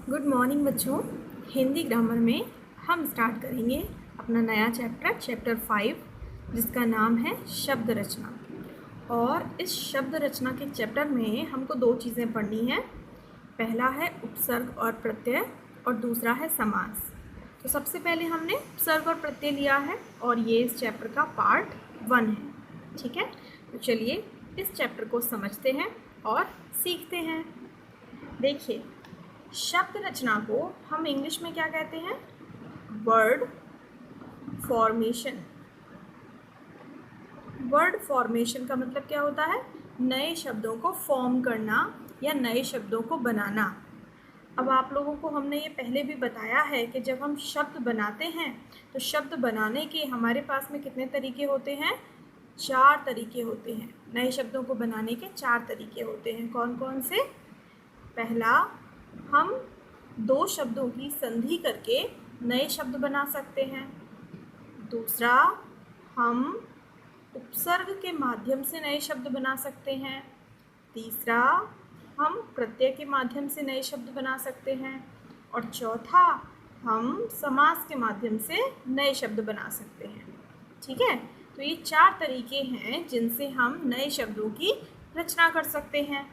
Good morning बच्चों। Hindi grammar में हम स्टार्ट करेंगे अपना नया चैप्टर 5, जिसका नाम है शब्द रचना। और इस शब्द रचना के चैप्टर में हमको दो चीज़ें पढ़नी हैं। पहला है उपसर्ग और प्रत्यय और दूसरा है समास। तो सबसे पहले हमने उपसर्ग और प्रत्यय लिया है और ये इस चैप्टर का पार्ट 1 है। ठीक है, तो चलिए इस चैप्टर को समझते हैं और सीखते हैं। देखिए, शब्द रचना को हम इंग्लिश में क्या कहते हैं? Word formation. वर्ड फॉर्मेशन का मतलब क्या होता है? नए शब्दों को फॉर्म करना या नए शब्दों को बनाना। अब आप लोगों को हमने ये पहले भी बताया है कि जब हम शब्द बनाते हैं तो शब्द बनाने के हमारे पास में कितने तरीके होते हैं? 4 तरीके होते हैं। नए शब्दों को बनाने के 4 तरीके होते हैं। कौन कौन से? पहला, हम 2 शब्दों की संधि करके नए शब्द बना सकते हैं। दूसरा, हम उपसर्ग के माध्यम से नए शब्द बना सकते हैं। तीसरा, हम प्रत्यय के माध्यम से नए शब्द बना सकते हैं। और चौथा, हम समास के माध्यम से नए शब्द बना सकते हैं। ठीक है, तो ये 4 तरीके हैं जिनसे हम नए शब्दों की रचना कर सकते हैं।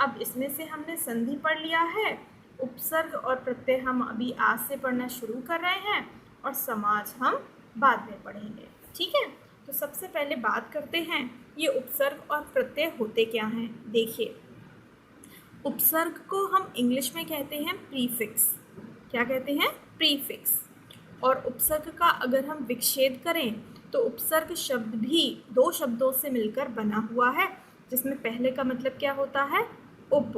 अब इसमें से हमने संधि पढ़ लिया है, उपसर्ग और प्रत्यय हम अभी आज से पढ़ना शुरू कर रहे हैं और समास हम बाद में पढ़ेंगे। ठीक है, तो सबसे पहले बात करते हैं ये उपसर्ग और प्रत्यय होते क्या हैं। देखिए, उपसर्ग को हम इंग्लिश में कहते हैं प्रीफिक्स। क्या कहते हैं? प्रीफिक्स। और उपसर्ग का अगर हम विच्छेद करें तो उपसर्ग शब्द भी 2 शब्दों से मिलकर बना हुआ है, जिसमें पहले का मतलब क्या होता है? उप,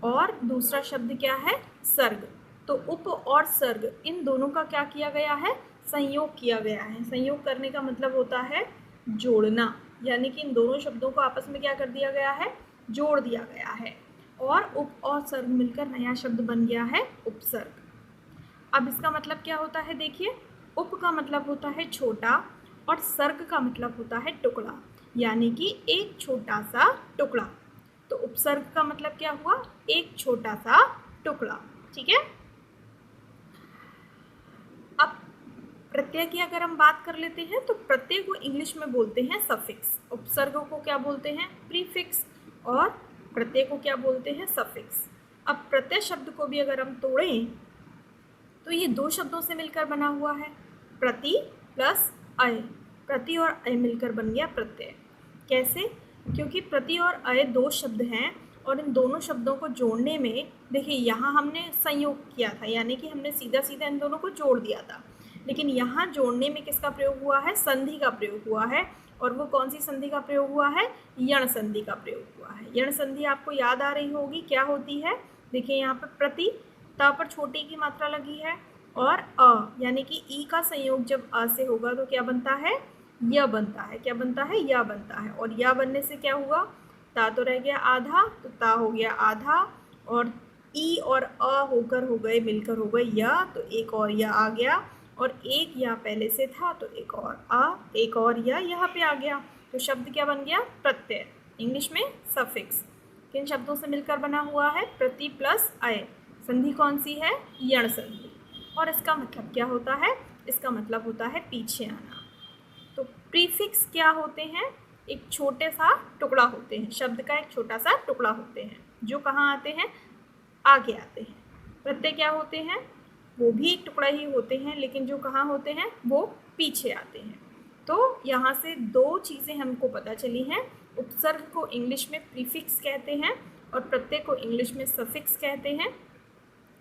और दूसरा शब्द क्या है? सर्ग। तो उप और सर्ग इन दोनों का क्या किया गया है? संयोग किया गया है। संयोग करने का मतलब होता है जोड़ना, यानी कि इन दोनों शब्दों को आपस में क्या कर दिया गया है? जोड़ दिया गया है और उप और सर्ग मिलकर नया शब्द बन गया है उपसर्ग। अब इसका मतलब क्या होता है? देखिए, उप का मतलब होता है छोटा और सर्ग का मतलब होता है टुकड़ा, यानी कि एक छोटा सा टुकड़ा। तो उपसर्ग का मतलब क्या हुआ? एक छोटा सा टुकड़ा। ठीक है, अब प्रत्यय की अगर हम बात कर लेते हैं तो प्रत्यय को इंग्लिश में बोलते हैं सफिक्स। उपसर्ग को क्या बोलते हैं? प्रीफिक्स। और प्रत्यय को क्या बोलते हैं? सफिक्स। अब प्रत्यय शब्द को भी अगर हम तोड़ें तो ये 2 शब्दों से मिलकर बना हुआ है, प्रति प्लस अय। प्रति और अय मिलकर बन गया प्रत्यय। कैसे? क्योंकि प्रति और अय 2 शब्द हैं और इन दोनों शब्दों को जोड़ने में, देखिए यहाँ हमने संयोग किया था, यानी कि हमने सीधा सीधा इन दोनों को जोड़ दिया था। लेकिन यहाँ जोड़ने में किसका प्रयोग हुआ है? संधि का प्रयोग हुआ है। और वो कौन सी संधि का प्रयोग हुआ है? यण संधि का प्रयोग हुआ है। यण संधि आपको याद आ रही होगी, क्या होती है? देखिए यहाँ पर प्रति, ता पर छोटी की मात्रा लगी है, और अ, यानी कि ई का संयोग जब अ से होगा तो क्या बनता है? य बनता है। क्या बनता है? या बनता है। और या बनने से क्या हुआ? ता तो रह गया आधा, तो ता हो गया आधा, और ई और अ होकर हो गए, मिलकर हो गए या, तो एक और या आ गया, और एक या पहले से था तो एक और आ, एक और या यहाँ पे आ गया। तो शब्द क्या बन गया? प्रत्यय। इंग्लिश में सफिक्स। किन शब्दों से मिलकर बना हुआ है? प्रति प्लस अय। संधि कौन सी है? यण संधि। और इसका मतलब क्या होता है? इसका मतलब होता है पीछे आना। तो प्रीफिक्स क्या होते हैं? एक छोटे सा टुकड़ा होते हैं, शब्द का एक छोटा सा टुकड़ा होते हैं, जो कहाँ आते हैं? आगे आते हैं। प्रत्यय क्या होते हैं? वो भी एक टुकड़ा ही होते हैं, लेकिन जो कहाँ होते हैं? वो पीछे आते हैं। तो यहाँ से 2 चीज़ें हमको पता चली हैं। उपसर्ग को इंग्लिश में प्रीफिक्स कहते हैं और प्रत्यय को इंग्लिश में सफिक्स कहते हैं।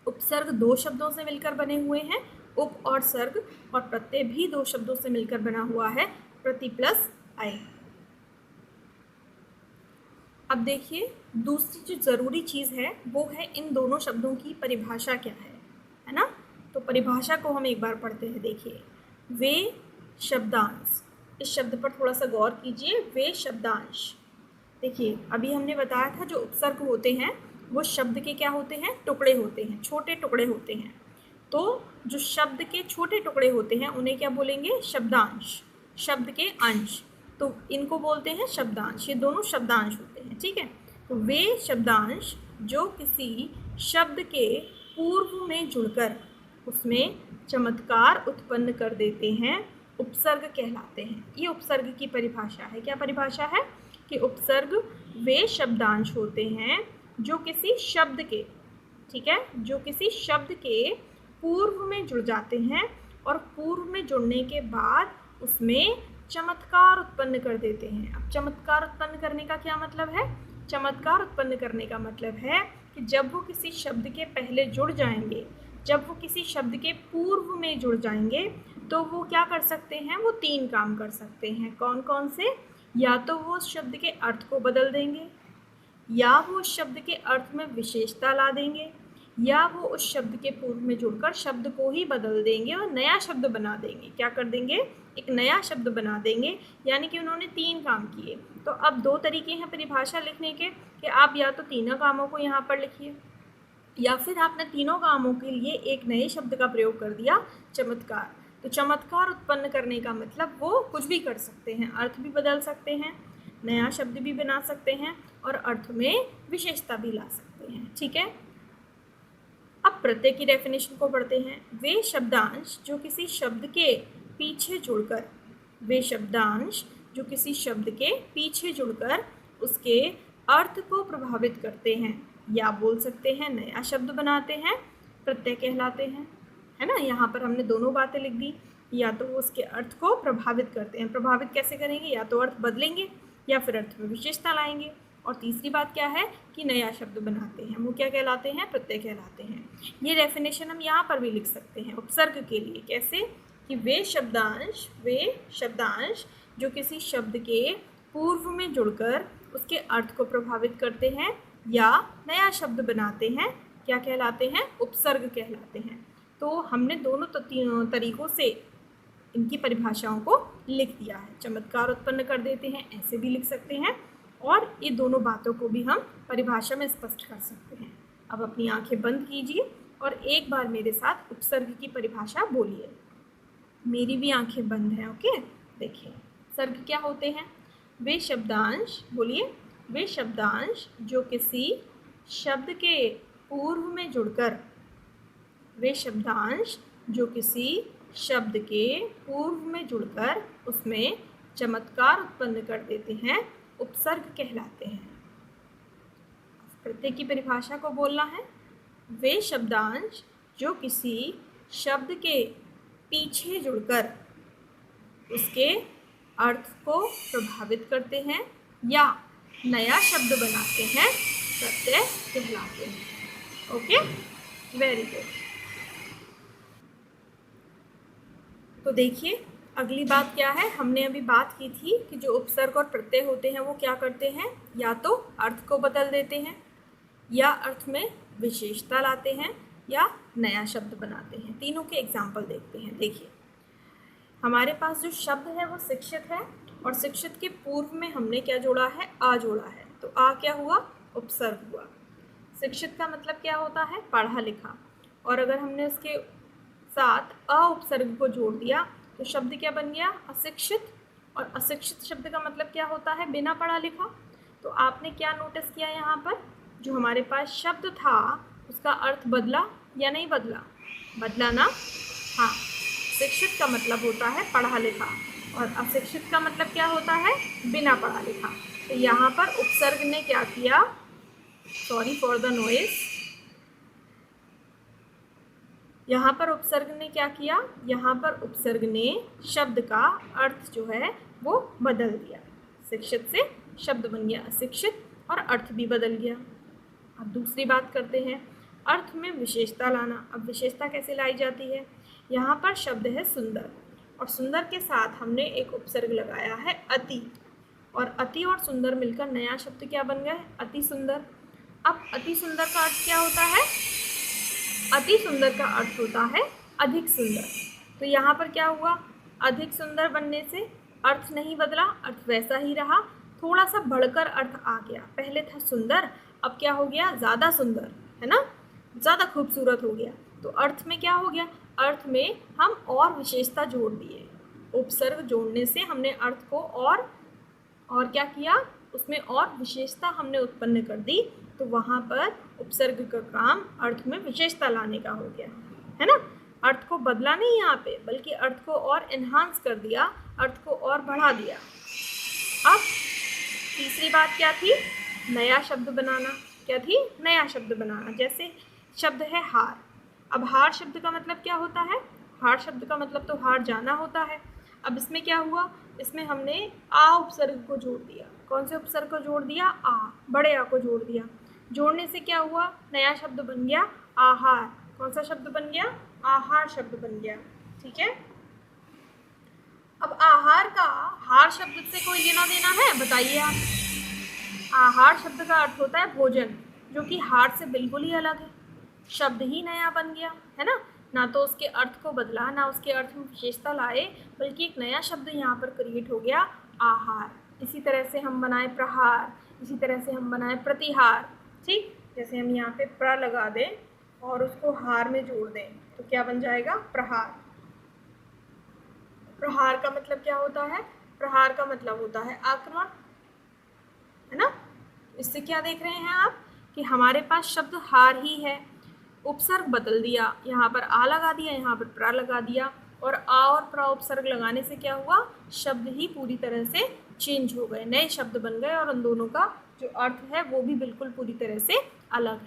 उपसर्ग 2 शब्दों से मिलकर बने हुए हैं, उप और सर्ग, और प्रत्यय भी 2 शब्दों से मिलकर बना हुआ है, प्रति प्लस अय। अब देखिए, दूसरी जो ज़रूरी चीज़ है वो है इन दोनों शब्दों की परिभाषा क्या है ना? तो परिभाषा को हम एक बार पढ़ते हैं। देखिए, वे शब्दांश, इस शब्द पर थोड़ा सा गौर कीजिए। वे शब्दांश, देखिए अभी हमने बताया था जो उपसर्ग होते हैं वो शब्द के क्या होते हैं? टुकड़े होते हैं, छोटे टुकड़े होते हैं। तो जो शब्द के छोटे टुकड़े होते हैं उन्हें क्या बोलेंगे? शब्दांश। शब्द के अंश, तो इनको बोलते हैं शब्दांश। ये दोनों शब्दांश होते हैं। ठीक है, तो वे शब्दांश जो किसी शब्द के पूर्व में जुड़कर उसमें चमत्कार उत्पन्न कर देते हैं, उपसर्ग कहलाते हैं। ये उपसर्ग की परिभाषा है। क्या परिभाषा है? कि उपसर्ग वे शब्दांश होते हैं जो किसी शब्द के, ठीक है, जो किसी शब्द के पूर्व में जुड़ जाते हैं और पूर्व में जुड़ने के बाद उसमें चमत्कार उत्पन्न कर देते हैं। अब चमत्कार उत्पन्न करने का क्या मतलब है? चमत्कार उत्पन्न करने का मतलब है कि जब वो किसी शब्द के पहले जुड़ जाएंगे, जब वो किसी शब्द के पूर्व में जुड़ जाएंगे, तो वो क्या कर सकते हैं? वो 3 काम कर सकते हैं। कौन कौन से? या तो वो उस शब्द के अर्थ को बदल देंगे, या वो उस शब्द के अर्थ में विशेषता ला देंगे, या वो उस शब्द के पूर्व में जुड़कर शब्द को ही बदल देंगे और नया शब्द बना देंगे। क्या कर देंगे? एक नया शब्द बना देंगे। यानी कि उन्होंने 3 काम किए। तो अब 2 तरीके हैं परिभाषा लिखने के, कि आप या तो तीनों कामों को यहाँ पर लिखिए, या फिर आपने तीनों कामों के लिए एक नए शब्द का प्रयोग कर दिया, चमत्कार। तो चमत्कार उत्पन्न करने का मतलब वो कुछ भी कर सकते हैं, अर्थ भी बदल सकते हैं, नया शब्द भी बना सकते हैं और अर्थ में विशेषता भी ला सकते हैं। ठीक है, अब प्रत्यय की डेफिनेशन को पढ़ते हैं। वे शब्दांश जो किसी शब्द के पीछे जुड़कर, वे शब्दांश जो किसी शब्द के पीछे जुड़कर उसके अर्थ को प्रभावित करते हैं, या बोल सकते हैं नया शब्द बनाते हैं, प्रत्यय कहलाते हैं। है ना, यहाँ पर हमने दोनों बातें लिख दी। या तो वो उसके अर्थ को प्रभावित करते हैं, प्रभावित कैसे करेंगे? या तो अर्थ बदलेंगे या फिर अर्थ में विशेषता लाएंगे। और तीसरी बात क्या है? कि नया शब्द बनाते हैं, वो क्या कहलाते हैं? प्रत्यय कहलाते हैं। ये डेफिनेशन हम यहाँ पर भी लिख सकते हैं उपसर्ग के लिए। कैसे? कि वे शब्दांश जो किसी शब्द के पूर्व में जुड़कर उसके अर्थ को प्रभावित करते हैं या नया शब्द बनाते हैं, क्या कहलाते हैं? उपसर्ग कहलाते हैं। तो हमने दोनों तरीकों से इनकी परिभाषाओं को लिख दिया है। चमत्कार उत्पन्न कर देते हैं, ऐसे भी लिख सकते हैं, और ये दोनों बातों को भी हम परिभाषा में स्पष्ट कर सकते हैं। अब अपनी आंखें बंद कीजिए और एक बार मेरे साथ उपसर्ग की परिभाषा बोलिए। मेरी भी आंखें बंद हैं। ओके, देखिए सर्ग क्या होते हैं? वे शब्दांश, बोलिए, वे शब्दांश जो किसी शब्द के पूर्व में जुड़कर, वे शब्दांश जो किसी शब्द के पूर्व में जुड़कर उसमें चमत्कार उत्पन्न कर देते हैं, उपसर्ग कहलाते हैं। प्रत्यय की परिभाषा को बोलना है। वे शब्दांश जो किसी शब्द के पीछे जुड़कर उसके अर्थ को प्रभावित करते हैं या नया शब्द बनाते हैं, प्रत्यय कहलाते हैं। Okay, very good. तो देखिए अगली बात क्या है? हमने अभी बात की थी कि जो उपसर्ग और प्रत्यय होते हैं वो क्या करते हैं? या तो अर्थ को बदल देते हैं, या अर्थ में विशेषता लाते हैं, या नया शब्द बनाते हैं। तीनों के एग्जाम्पल देखते हैं। देखिए हमारे पास जो शब्द है वो शिक्षित है, और शिक्षित के पूर्व में हमने क्या जोड़ा है? आ जोड़ा है। तो आ क्या हुआ? उपसर्ग हुआ। शिक्षित का मतलब क्या होता है? पढ़ा लिखा। और अगर हमने उसके साथ अ उपसर्ग को जोड़ दिया तो शब्द क्या बन गया? अशिक्षित। और अशिक्षित शब्द का मतलब क्या होता है? बिना पढ़ा लिखा। तो आपने क्या नोटिस किया यहाँ पर? जो हमारे पास शब्द था उसका अर्थ बदला या नहीं बदला? बदला ना? हाँ, शिक्षित का मतलब होता है पढ़ा लिखा, और अशिक्षित का मतलब क्या होता है? बिना पढ़ा लिखा। तो यहाँ पर उपसर्ग ने क्या किया? Sorry for the noise. यहाँ पर उपसर्ग ने क्या किया? यहाँ पर उपसर्ग ने शब्द का अर्थ जो है वो बदल दिया। शिक्षित से शब्द बन गया अशिक्षित, और अर्थ भी बदल गया। अब दूसरी बात करते हैं, अर्थ में विशेषता लाना। अब विशेषता कैसे लाई जाती है? यहाँ पर शब्द है सुंदर, और सुंदर के साथ हमने एक उपसर्ग लगाया है अति, और अति और सुंदर मिलकर नया शब्द क्या बन गया? अति सुंदर। अब अति सुंदर का अर्थ क्या होता है? अति सुंदर का अर्थ होता है अधिक सुंदर। तो यहाँ पर क्या हुआ? अधिक सुंदर बनने से अर्थ नहीं बदला, अर्थ वैसा ही रहा, थोड़ा सा बढ़कर अर्थ आ गया। पहले था सुंदर, अब क्या हो गया? ज़्यादा सुंदर, है ना, ज़्यादा खूबसूरत हो गया। तो अर्थ में क्या हो गया? अर्थ में हम और विशेषता जोड़ दिए। उपसर्ग जोड़ने से हमने अर्थ को और क्या किया? उसमें और विशेषता हमने उत्पन्न कर दी, तो वहाँ पर उपसर्ग का काम अर्थ में विशेषता लाने का हो गया, है ना। अर्थ को बदला नहीं यहाँ पे, बल्कि अर्थ को और एनहांस कर दिया, अर्थ को और बढ़ा दिया। अब तीसरी बात क्या थी? नया शब्द बनाना। क्या थी? नया शब्द बनाना। जैसे शब्द है हार। अब हार शब्द का मतलब क्या होता है? हार शब्द का मतलब तो हार जाना होता है। अब इसमें क्या हुआ? इसमें हमने आ उपसर्ग को जोड़ दिया। कौन से उपसर्ग को जोड़ दिया? आ, बड़े आ को जोड़ दिया। जोड़ने से क्या हुआ? नया शब्द बन गया आहार। कौन सा शब्द बन गया? आहार शब्द बन गया। ठीक है। अब आहार का हार शब्द से कोई लेना देना है? बताइए आप। आहार शब्द का अर्थ होता है भोजन, जो कि हार से बिल्कुल ही अलग है। शब्द ही नया बन गया, है ना। ना तो उसके अर्थ को बदला, ना उसके अर्थ में विशेषता लाए, बल्कि एक नया शब्द यहाँ पर क्रिएट हो गया, आहार। इसी तरह से हम बनाए प्रहार, इसी तरह से हम बनाए प्रतिहार। ठीक, जैसे हम यहाँ पे प्र लगा दें और उसको हार में जोड़ दें तो क्या बन जाएगा? प्रहार। प्रहार का मतलब क्या होता है? प्रहार का मतलब होता है आक्रमण, है ना। इससे क्या देख रहे हैं आप कि हमारे पास शब्द हार ही है, उपसर्ग बदल दिया, यहाँ पर आ लगा दिया, यहाँ पर प्र लगा दिया, और आ और प्र उपसर्ग लगाने से क्या हुआ? शब्द ही पूरी तरह से चेंज हो गए, नए शब्द बन गए, और उन दोनों का जो अर्थ है वो भी बिल्कुल पूरी तरह से अलग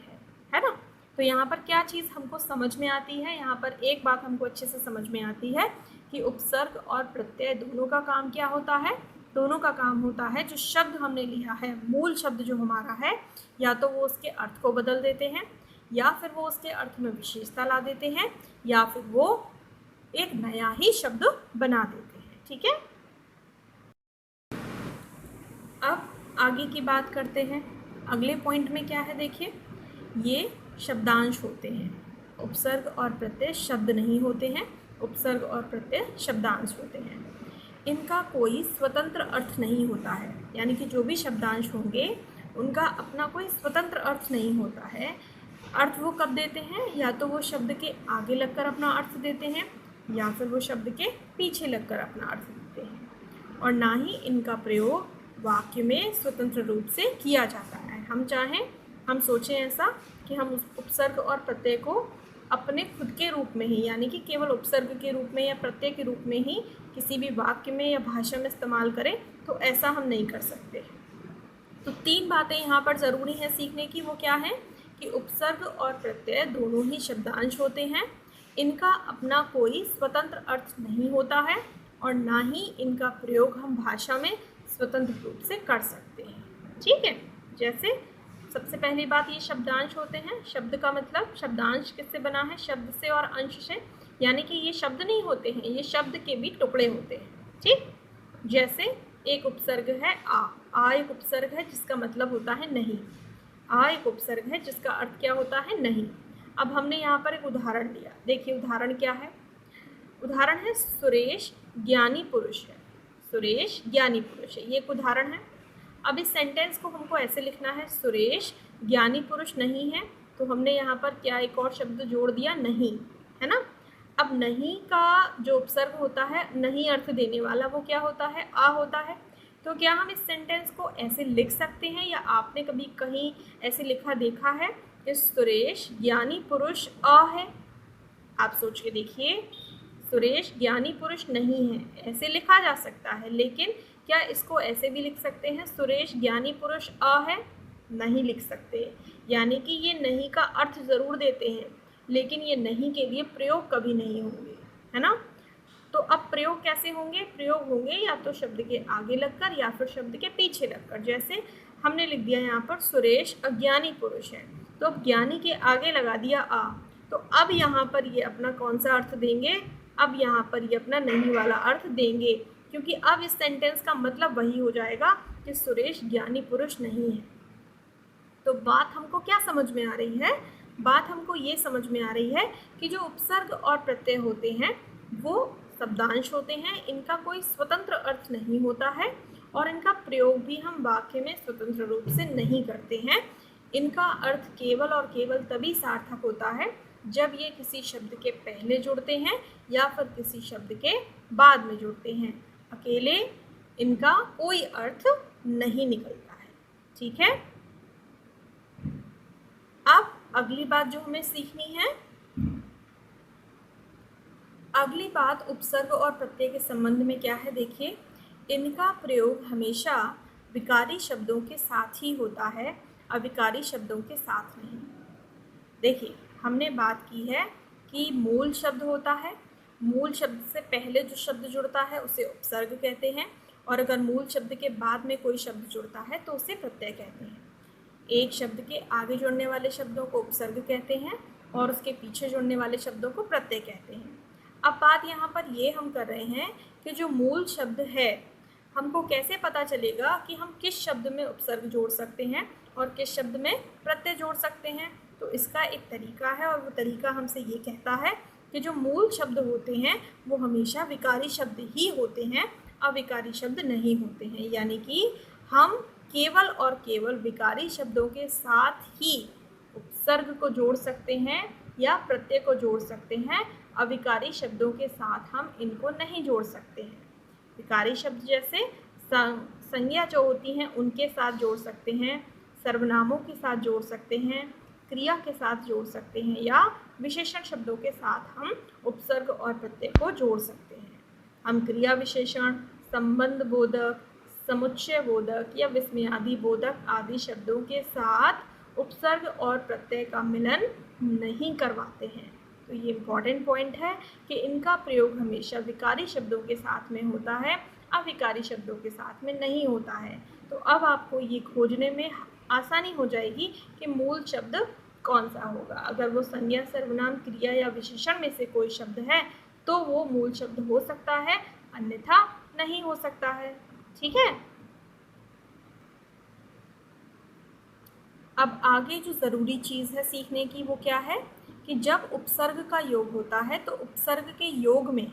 है ना। तो यहाँ पर क्या चीज़ हमको समझ में आती है? यहाँ पर एक बात हमको अच्छे से समझ में आती है कि उपसर्ग और प्रत्यय दोनों का काम क्या होता है? दोनों का काम होता है, जो शब्द हमने लिया है, मूल शब्द जो हमारा है, या तो वो उसके अर्थ को बदल देते हैं, या फिर वो उसके अर्थ में विशेषता ला देते हैं, या फिर वो एक नया ही शब्द बना देते हैं। ठीक है। अब आगे की बात करते हैं। अगले पॉइंट में क्या है? देखिए, ये शब्दांश होते हैं। उपसर्ग और प्रत्यय शब्द नहीं होते हैं, उपसर्ग और प्रत्यय शब्दांश होते हैं। इनका कोई स्वतंत्र अर्थ नहीं होता है, यानी कि जो भी शब्दांश होंगे उनका अपना कोई स्वतंत्र अर्थ नहीं होता है। अर्थ वो कब देते हैं? या तो वो शब्द के आगे लगकर अपना अर्थ देते हैं, या फिर वो शब्द के पीछे लगकर अपना अर्थ देते हैं, और ना ही इनका प्रयोग वाक्य में स्वतंत्र रूप से किया जाता है। हम चाहें, हम सोचें ऐसा कि हम उस उपसर्ग और प्रत्यय को अपने खुद के रूप में ही, यानी कि केवल उपसर्ग के रूप में या प्रत्यय के रूप में ही किसी भी वाक्य में या भाषा में इस्तेमाल करें, तो ऐसा हम नहीं कर सकते। तो तीन बातें यहाँ पर ज़रूरी हैं सीखने की। वो क्या है कि उपसर्ग और प्रत्यय दोनों ही शब्दांश होते हैं, इनका अपना कोई स्वतंत्र अर्थ नहीं होता है, और ना ही इनका प्रयोग हम भाषा में स्वतंत्र रूप से कर सकते हैं। ठीक है। जैसे सबसे पहली बात, ये शब्दांश होते हैं। शब्द का मतलब, शब्दांश किससे बना है? शब्द से और अंश से, यानी कि ये शब्द नहीं होते हैं, ये शब्द के भी टुकड़े होते हैं। ठीक, जैसे एक उपसर्ग है आ एक उपसर्ग है जिसका मतलब होता है नहीं। आ एक उपसर्ग है जिसका अर्थ क्या होता है? नहीं। अब हमने यहाँ पर एक उदाहरण लिया। देखिए उदाहरण क्या है? उदाहरण है सुरेश ज्ञानी पुरुष है। सुरेश ज्ञानी पुरुष है, ये एक उदाहरण है। अब इस सेंटेंस को हमको ऐसे लिखना है, सुरेश ज्ञानी पुरुष नहीं है, तो हमने यहाँ पर क्या एक और शब्द जोड़ दिया? नहीं, है ना। अब नहीं का जो उपसर्ग होता है, नहीं अर्थ देने वाला, वो क्या होता है? आ होता है। तो क्या हम इस सेंटेंस को ऐसे लिख सकते हैं, या आपने कभी कहीं ऐसे लिखा देखा है कि सुरेश ज्ञानी पुरुष अ है? आप सोच के देखिए, सुरेश ज्ञानी पुरुष नहीं है, ऐसे लिखा जा सकता है, लेकिन क्या इसको ऐसे भी लिख सकते हैं, सुरेश ज्ञानी पुरुष अ है? नहीं लिख सकते। यानी कि ये नहीं का अर्थ ज़रूर देते हैं, लेकिन ये नहीं के लिए प्रयोग कभी नहीं होंगे, है ना। तो अब प्रयोग कैसे होंगे? प्रयोग होंगे या तो शब्द के आगे लगकर या फिर शब्द के पीछे लगकर। जैसे हमने लिख दिया यहाँ पर सुरेश अज्ञानी पुरुष है, तो अब ज्ञानी के आगे लगा दिया आ, तो अब यहाँ पर ये अपना कौन सा अर्थ देंगे? अब यहाँ पर ये अपना नहीं वाला अर्थ देंगे, क्योंकि अब इस सेंटेंस का मतलब वही हो जाएगा कि सुरेश ज्ञानी पुरुष नहीं है। तो बात हमको क्या समझ में आ रही है? बात हमको ये समझ में आ रही है कि जो उपसर्ग और प्रत्यय होते हैं वो शब्दांश होते हैं, इनका कोई स्वतंत्र अर्थ नहीं होता है, और इनका प्रयोग भी हम वाक्य में स्वतंत्र रूप से नहीं करते हैं। इनका अर्थ केवल और केवल तभी सार्थक होता है जब ये किसी शब्द के पहले जुड़ते हैं या फिर किसी शब्द के बाद में जुड़ते हैं। अकेले इनका कोई अर्थ नहीं निकलता है। ठीक है। अगली बात जो हमें सीखनी है, अगली बात उपसर्ग और प्रत्यय के संबंध में क्या है। देखिए, इनका प्रयोग हमेशा विकारी शब्दों के साथ ही होता है, अविकारी शब्दों के साथ नहीं। देखिए, हमने बात की है कि मूल शब्द होता है, मूल शब्द से पहले जो शब्द जुड़ता है उसे उपसर्ग कहते हैं, और अगर मूल शब्द के बाद में कोई शब्द जुड़ता है तो उसे प्रत्यय कहते हैं। एक शब्द के आगे जुड़ने वाले शब्दों को उपसर्ग कहते हैं और उसके पीछे जुड़ने वाले शब्दों को प्रत्यय कहते हैं। अब बात यहाँ पर ये हम कर रहे हैं कि जो मूल शब्द है, हमको कैसे पता चलेगा कि हम किस शब्द में उपसर्ग जोड़ सकते हैं और किस शब्द में प्रत्यय जोड़ सकते हैं। तो इसका एक तरीका है, और वो तरीका हमसे ये कहता है कि जो मूल शब्द होते हैं वो हमेशा विकारी शब्द ही होते हैं, अविकारी शब्द नहीं होते हैं। यानी कि हम केवल और केवल विकारी शब्दों के साथ ही उपसर्ग को जोड़ सकते हैं या प्रत्यय को जोड़ सकते हैं, अविकारी शब्दों के साथ हम इनको नहीं जोड़ सकते हैं। विकारी शब्द जैसे संज्ञा जो होती हैं उनके साथ जोड़ सकते हैं, सर्वनामों के साथ जोड़ सकते हैं, क्रिया के साथ जोड़ सकते हैं, या विशेषण शब्दों के साथ हम उपसर्ग और प्रत्यय को जोड़ सकते हैं। हम क्रिया विशेषण, संबंध बोधक, समुच्चय बोधक या विस्मयादि बोधक आदि शब्दों के साथ उपसर्ग और प्रत्यय का मिलन नहीं करवाते हैं। तो ये इम्पॉर्टेंट पॉइंट है कि इनका प्रयोग हमेशा विकारी शब्दों के साथ में होता है, अविकारी शब्दों के साथ में नहीं होता है। तो अब आपको ये खोजने में आसानी हो जाएगी कि मूल शब्द कौन सा होगा। अगर वो संज्ञा, सर्वनाम, क्रिया या विशेषण में से कोई शब्द है तो वो मूल शब्द हो सकता है, अन्यथा नहीं हो सकता है। ठीक है। अब आगे जो ज़रूरी चीज़ है सीखने की वो क्या है कि जब उपसर्ग का योग होता है तो उपसर्ग के योग में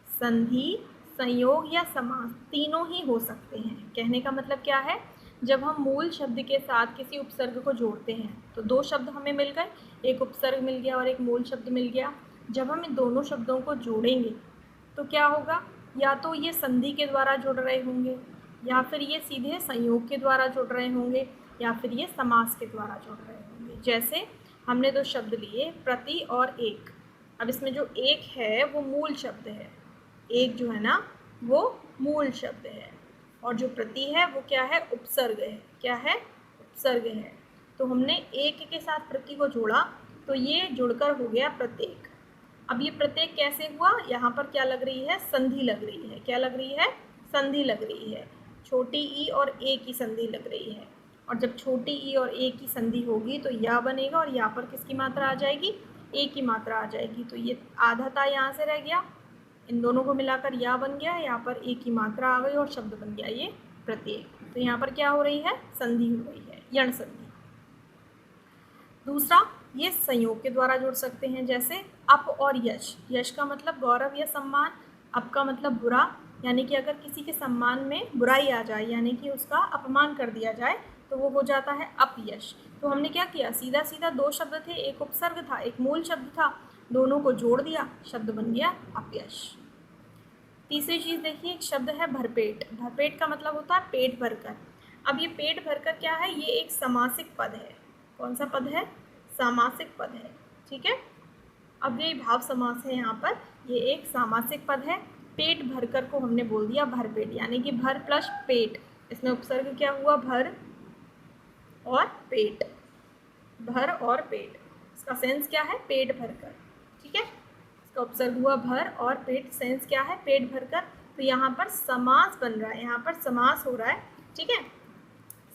संधि, संयोग या समास तीनों ही हो सकते हैं। कहने का मतलब क्या है, जब हम मूल शब्द के साथ किसी उपसर्ग को जोड़ते हैं तो दो शब्द हमें मिल गए, एक उपसर्ग मिल गया और एक मूल शब्द मिल गया। जब हम इन दोनों शब्दों को जोड़ेंगे तो क्या होगा, या तो ये संधि के द्वारा जुड़ रहे होंगे, या फिर ये सीधे संयोग के द्वारा जुड़ रहे होंगे, या फिर ये समास के द्वारा जुड़ रहे होंगे। जैसे हमने दो शब्द लिए, प्रति और एक। अब इसमें जो एक है वो मूल शब्द है, एक जो है ना वो मूल शब्द है, और जो प्रति है वो क्या है, उपसर्ग है। क्या है, उपसर्ग है। तो हमने एक के साथ प्रति को जोड़ा तो ये जुड़कर हो गया प्रत्येक। अब ये प्रत्येक कैसे हुआ, यहाँ पर क्या लग रही है, संधि लग रही है। क्या लग रही है, संधि लग रही है। छोटी ई और ए की संधि लग रही है, और जब छोटी ई और ए की संधि होगी तो या बनेगा, और यहाँ पर किसकी मात्रा आ जाएगी, ए की मात्रा आ जाएगी। तो ये आधा ता यहाँ से रह गया, इन दोनों को मिलाकर या बन गया, यहाँ पर ए की मात्रा आ गई और शब्द बन गया ये प्रत्येक। तो यहाँ पर क्या हो रही है, संधि हो रही है, यण संधि। दूसरा, ये संयोग के द्वारा जुड़ सकते हैं, जैसे अप और यश। यश का मतलब गौरव या सम्मान, अप का मतलब बुरा, यानी कि अगर किसी के सम्मान में बुराई आ जाए, यानी कि उसका अपमान कर दिया जाए, तो वो हो जाता है अपयश। तो हमने क्या किया, सीधा सीधा दो शब्द थे, एक उपसर्ग था, एक मूल शब्द था, दोनों को जोड़ दिया, शब्द बन गया अपयश। तीसरी चीज़ देखिए, एक शब्द है भरपेट। भरपेट का मतलब होता है पेट भरकर। अब ये पेट भरकर क्या है, ये एक समासिक पद है। कौन सा पद है, सामासिक पद है। ठीक है। अब ये भाव समास है, यहाँ पर ये एक सामासिक पद है। पेट भरकर को हमने बोल दिया भरपेट, यानी कि भर प्लस पेट। इसमें उपसर्ग क्या हुआ, भर और पेट, भर और पेट। इसका सेंस क्या है, पेट भरकर। ठीक है। इसका उपसर्ग हुआ भर और पेट, सेंस क्या है, पेट भरकर। तो यहाँ पर समास बन रहा है, यहाँ पर समास हो रहा है। ठीक है।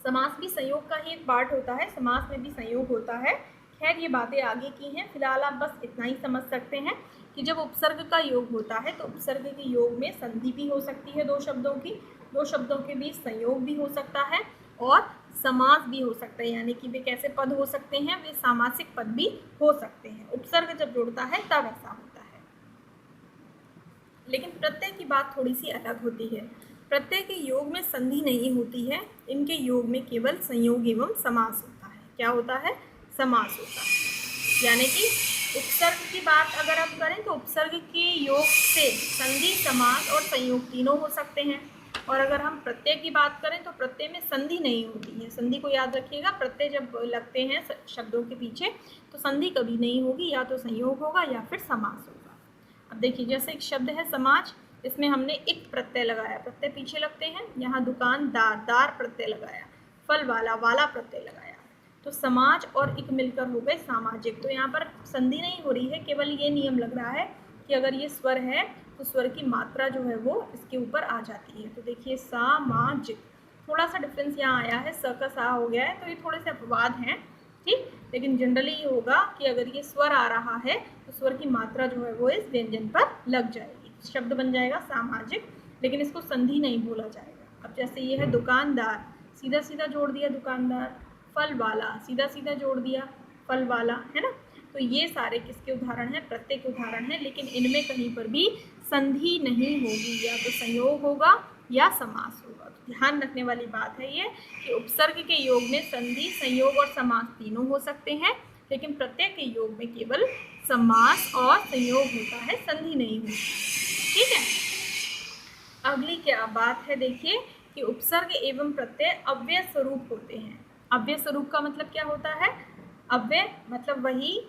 समास भी संयोग का ही एक पार्ट होता है, समास में भी संयोग होता है। खैर ये बातें आगे की हैं, फिलहाल आप बस इतना ही समझ सकते हैं कि जब उपसर्ग का योग होता है तो उपसर्ग के योग में संधि भी हो सकती है दो शब्दों की, दो शब्दों के बीच संयोग भी हो सकता है, और समास भी हो सकता है। यानी कि वे कैसे पद हो सकते हैं, वे सामासिक पद भी हो सकते हैं। उपसर्ग जब जुड़ता है तब ऐसा होता है। लेकिन प्रत्यय की बात थोड़ी सी अलग होती है। प्रत्यय के योग में संधि नहीं होती है, इनके योग में केवल संयोग एवं समास होता है। क्या होता है, समास होता है। यानी कि उपसर्ग की बात अगर आप करें तो उपसर्ग के योग से संधि, समास और संयोग तीनों हो सकते हैं। और अगर हम प्रत्यय की बात करें तो प्रत्यय में संधि नहीं होती है। संधि को याद रखिएगा, प्रत्यय जब लगते हैं शब्दों के पीछे तो संधि कभी नहीं होगी, या तो संयोग होगा या फिर समास होगा। अब देखिए, जैसे एक शब्द है समाज, इसमें हमने एक प्रत्यय लगाया, प्रत्यय पीछे लगते हैं, यहाँ दुकानदार, दार प्रत्यय लगाया, फल वाला, वाला प्रत्यय लगाया, तो समाज और एक मिलकर हो गए सामाजिक। तो यहाँ पर संधि नहीं हो रही है, केवल ये नियम लग रहा है कि अगर ये स्वर है तो स्वर की मात्रा जो है वो इसके ऊपर आ जाती है। तो देखिए सामाजिक, थोड़ा सा डिफरेंस यहाँ आया है, स का सा हो गया है, तो ये थोड़े से अपवाद हैं, ठीक। लेकिन जनरली ये होगा कि अगर ये स्वर आ रहा है तो स्वर की मात्रा जो है वो इस व्यंजन पर लग जाएगी, शब्द बन जाएगा सामाजिक, लेकिन इसको संधि नहीं बोला जाएगा। अब जैसे ये है दुकानदार, सीधा सीधा जोड़ दिया दुकानदार, फल वाला, सीधा सीधा जोड़ दिया फल वाला, है ना। तो ये सारे किसके उदाहरण हैं? प्रत्यय के उदाहरण हैं, लेकिन इनमें कहीं पर भी संधि नहीं होगी, या तो संयोग होगा या समास होगा। तो ध्यान रखने वाली बात है ये कि उपसर्ग के योग में संधि, संयोग और समास तीनों हो सकते हैं, लेकिन प्रत्यय के योग में केवल समास और संयोग होता है, संधि नहीं होती, ठीक है। अगली क्या बात है, देखिए कि उपसर्ग एवं प्रत्यय अव्यय स्वरूप होते हैं। अव्यय स्वरूप का मतलब क्या होता है? अव्यय मतलब वही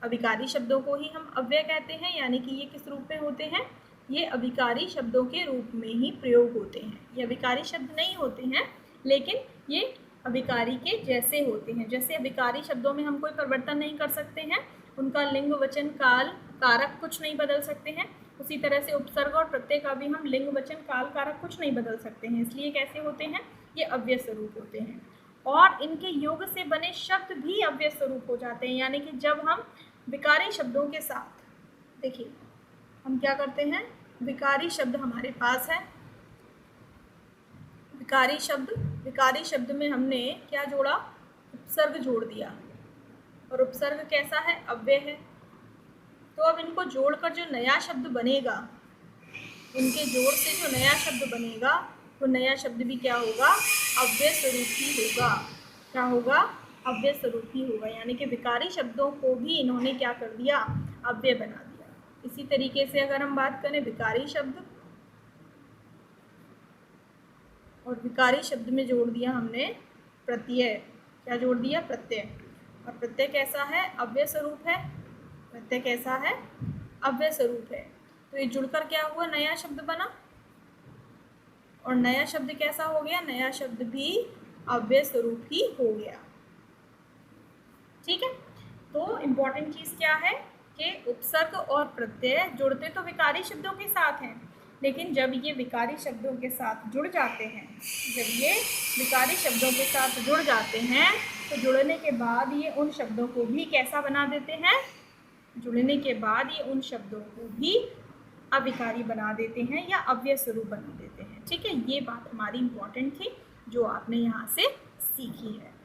अविकारी शब्दों को ही हम अव्यय कहते हैं, यानी कि ये किस रूप में होते हैं? ये अविकारी शब्दों के रूप में ही प्रयोग होते हैं। ये अविकारी शब्द नहीं होते हैं, लेकिन ये अविकारी के जैसे होते हैं। जैसे अविकारी शब्दों में हम कोई परिवर्तन नहीं कर सकते हैं, उनका लिंग, वचन, काल, कारक कुछ नहीं बदल सकते हैं, उसी तरह से उपसर्ग और प्रत्यय का भी हम लिंग, वचन, काल, कारक कुछ नहीं बदल सकते हैं। इसलिए कैसे होते हैं? ये अव्यय स्वरूप होते हैं। और इनके योग से बने शब्द भी अव्यय स्वरूप हो जाते हैं, यानी कि जब हम विकारी शब्दों के साथ, देखिए हम क्या करते हैं, विकारी शब्द हमारे पास है, विकारी शब्द में हमने क्या जोड़ा? उपसर्ग जोड़ दिया, और उपसर्ग कैसा है? अव्यय है। तो अब इनको जोड़कर जो नया शब्द बनेगा, इनके जोड़ से जो नया शब्द बनेगा, वो नया शब्द भी क्या होगा? अव्यय स्वरूप ही होगा। क्या होगा? अव्यय स्वरूप ही होगा, यानी कि विकारी शब्दों को भी इन्होंने क्या कर दिया? अव्यय बना दिया। इसी तरीके से अगर हम बात करें विकारी शब्द, और विकारी शब्द में जोड़ दिया हमने प्रत्यय। क्या जोड़ दिया? प्रत्यय। और प्रत्यय कैसा है? अव्यय स्वरूप है। प्रत्यय कैसा है? अव्यय स्वरूप है। तो ये जुड़कर क्या हुआ? नया शब्द बना। और नया शब्द कैसा हो गया? नया शब्द भी अव्यय स्वरूप ही हो गया, ठीक है। तो इम्पॉर्टेंट चीज़ क्या है कि उपसर्ग और प्रत्यय जुड़ते तो विकारी शब्दों के साथ हैं, लेकिन जब ये विकारी शब्दों के साथ जुड़ जाते हैं, तो जुड़ने के बाद ये उन शब्दों को भी कैसा बना देते हैं? जुड़ने के बाद ये उन शब्दों को भी अविकारी बना देते हैं या अव्यय स्वरूप बना देते हैं, ठीक है। ये बात हमारी इम्पॉर्टेंट थी जो आपने यहाँ से सीखी है।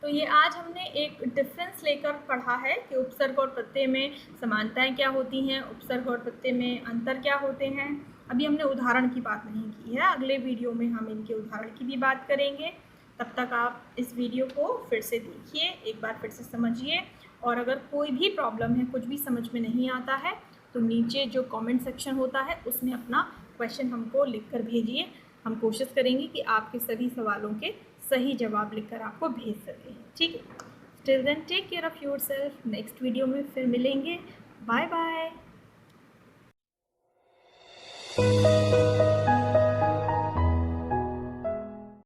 तो ये आज हमने एक डिफरेंस लेकर पढ़ा है कि उपसर्ग और प्रत्यय में समानताएं क्या होती हैं, उपसर्ग और प्रत्यय में अंतर क्या होते हैं। अभी हमने उदाहरण की बात नहीं की है, अगले वीडियो में हम इनके उदाहरण की भी बात करेंगे। तब तक आप इस वीडियो को फिर से देखिए, एक बार फिर से समझिए, और अगर कोई भी प्रॉब्लम है, कुछ भी समझ में नहीं आता है, तो नीचे जो कमेंट सेक्शन होता है उसमें अपना क्वेश्चन हमको लिखकर भेजिए। हम कोशिश करेंगे कि आपके सभी सवालों के सही जवाब लिखकर आपको भेज सकें, ठीक है। Till then take care of yourself. Next video में फिर मिलेंगे। Bye bye.